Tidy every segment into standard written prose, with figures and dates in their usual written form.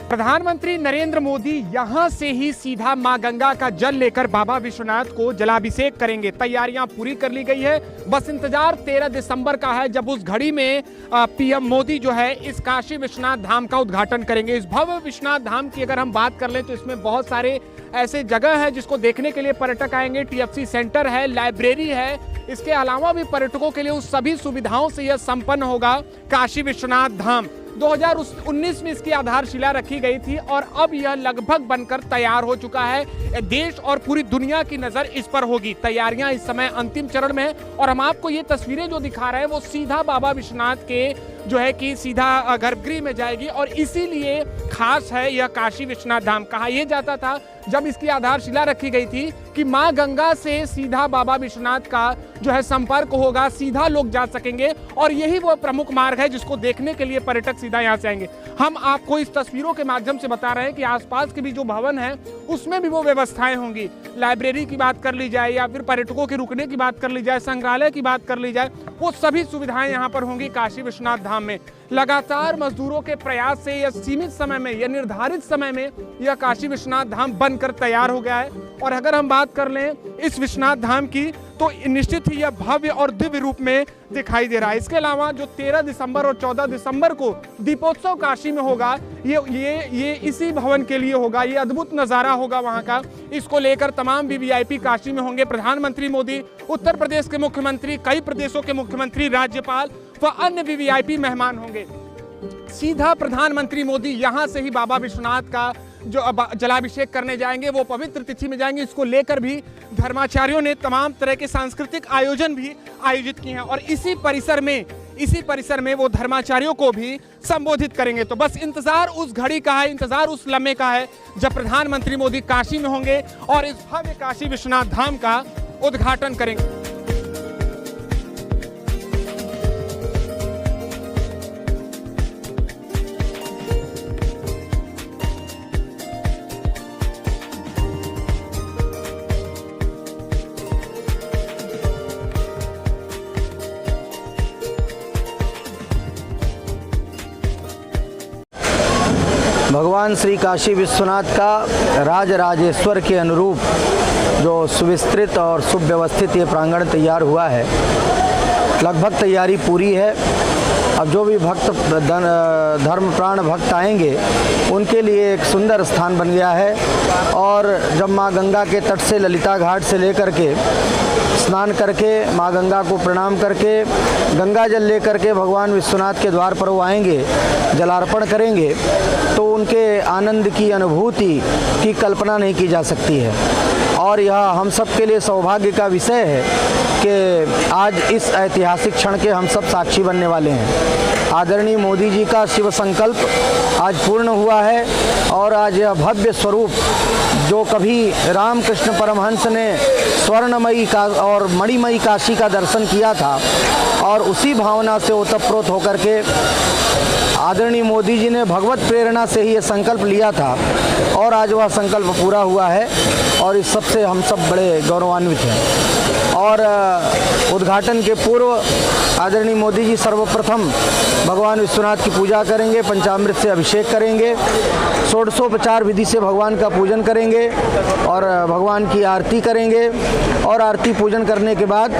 प्रधानमंत्री नरेंद्र मोदी यहां से ही सीधा मां गंगा का जल लेकर बाबा विश्वनाथ को जलाभिषेक करेंगे। तैयारियां पूरी कर ली गई है, बस इंतजार 13 दिसंबर का है जब उस घड़ी में पीएम मोदी जो है इस काशी विश्वनाथ धाम का उद्घाटन करेंगे। इस भव्य विश्वनाथ धाम की अगर हम बात कर लें तो इसमें बहुत सारे ऐसे जगह है जिसको देखने के लिए पर्यटक आएंगे। टीएफसी सेंटर है, लाइब्रेरी है, इसके अलावा भी पर्यटकों के लिए उस सभी सुविधाओं से यह संपन्न होगा काशी विश्वनाथ धाम। 2019 में इसकी आधारशिला रखी गई थी और अब यह लगभग बनकर तैयार हो चुका है। देश और पूरी दुनिया की नजर इस पर होगी। तैयारियां इस समय अंतिम चरण में है और हम आपको ये तस्वीरें जो दिखा रहे हैं वो सीधा बाबा विश्वनाथ के जो है कि सीधा गर्भगृह में जाएगी और इसीलिए खास है यह काशी विश्वनाथ धाम। कहा यह जाता था जब इसकी आधारशिला रखी गई थी कि मां गंगा से सीधा बाबा विश्वनाथ का जो है संपर्क होगा, सीधा लोग जा सकेंगे और यही वो प्रमुख मार्ग है जिसको देखने के लिए पर्यटक सीधा यहाँ से आएंगे। हम आपको इस तस्वीरों के माध्यम से बता रहे हैं कि आसपास के भी जो भवन है उसमें भी वो व्यवस्थाएं होंगी। लाइब्रेरी की बात कर ली जाए या फिर पर्यटकों के रुकने की बात कर ली जाए, संग्रहालय की बात कर ली जाए, वो सभी सुविधाएं यहाँ पर होंगी काशी विश्वनाथ धाम में। लगातार मजदूरों के प्रयास से यह सीमित समय में, यह निर्धारित समय में यह काशी विश्वनाथ धाम बनकर तैयार हो गया है। और अगर हम बात कर लें इस विश्वनाथ धाम की तो निश्चित ही यह भव्य और दिव्य रूप में दिखाई दे रहा है। इसके अलावा जो 13 दिसंबर और 14 दिसंबर को दीपोत्सव काशी में होगा ये इसी भवन के लिए होगा। ये अद्भुत नज़ारा होगा वहाँ का। इसको लेकर तमाम वीवीआईपी काशी में होंगे। प्रधानमंत्री मोदी, उत्तर प्रदेश के मुख्यमंत्री, कई प्रदेशों के मुख्यमंत्री, राज्यपाल व अन्य वीवीआईपी मेहमान होंगे। सीधा प्रधानमंत्री मोदी यहाँ से ही बाबा विश्वनाथ का जो जलाभिषेक करने जाएंगे, वो पवित्र तिथि में जाएंगे। इसको लेकर भी धर्माचार्यों ने तमाम तरह के सांस्कृतिक आयोजन भी आयोजित किए हैं और इसी परिसर में वो धर्माचार्यों को भी संबोधित करेंगे। तो बस इंतजार उस घड़ी का है, इंतजार उस लम्हे का है जब प्रधानमंत्री मोदी काशी में होंगे और इस भव्य काशी विश्वनाथ धाम का उद्घाटन करेंगे। भगवान श्री काशी विश्वनाथ का राजराजेश्वर के अनुरूप जो सुविस्तृत और सुव्यवस्थित ये प्रांगण तैयार हुआ है, लगभग तैयारी पूरी है। अब जो भी भक्त धर्म प्राण भक्त आएंगे उनके लिए एक सुंदर स्थान बन गया है। और जब माँ गंगा के तट से ललिता घाट से लेकर के स्नान करके माँ गंगा को प्रणाम करके गंगा जल लेकर के भगवान विश्वनाथ के द्वार पर वो आएंगे, जलार्पण करेंगे, तो उनके आनंद की अनुभूति की कल्पना नहीं की जा सकती है। और यह हम सब के लिए सौभाग्य का विषय है कि आज इस ऐतिहासिक क्षण के हम सब साक्षी बनने वाले हैं। आदरणीय मोदी जी का शिव संकल्प आज पूर्ण हुआ है और आज यह भव्य स्वरूप जो कभी रामकृष्ण परमहंस ने स्वर्णमयी का और मणिमयी काशी का दर्शन किया था और उसी भावना से ओतप्रोत होकर के आदरणीय मोदी जी ने भगवत प्रेरणा से ही ये संकल्प लिया था और आज वह संकल्प पूरा हुआ है और इस सबसे हम सब बड़े गौरवान्वित हैं। और उद्घाटन के पूर्व आदरणीय मोदी जी सर्वप्रथम भगवान विश्वनाथ की पूजा करेंगे, पंचामृत से अभिषेक करेंगे, षोडशोपचार विधि से भगवान का पूजन करेंगे और भगवान की आरती करेंगे। और आरती पूजन करने के बाद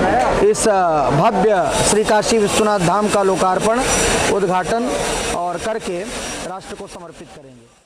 इस भव्य श्री काशी विश्वनाथ धाम का लोकार्पण, उद्घाटन और करके राष्ट्र को समर्पित करेंगे।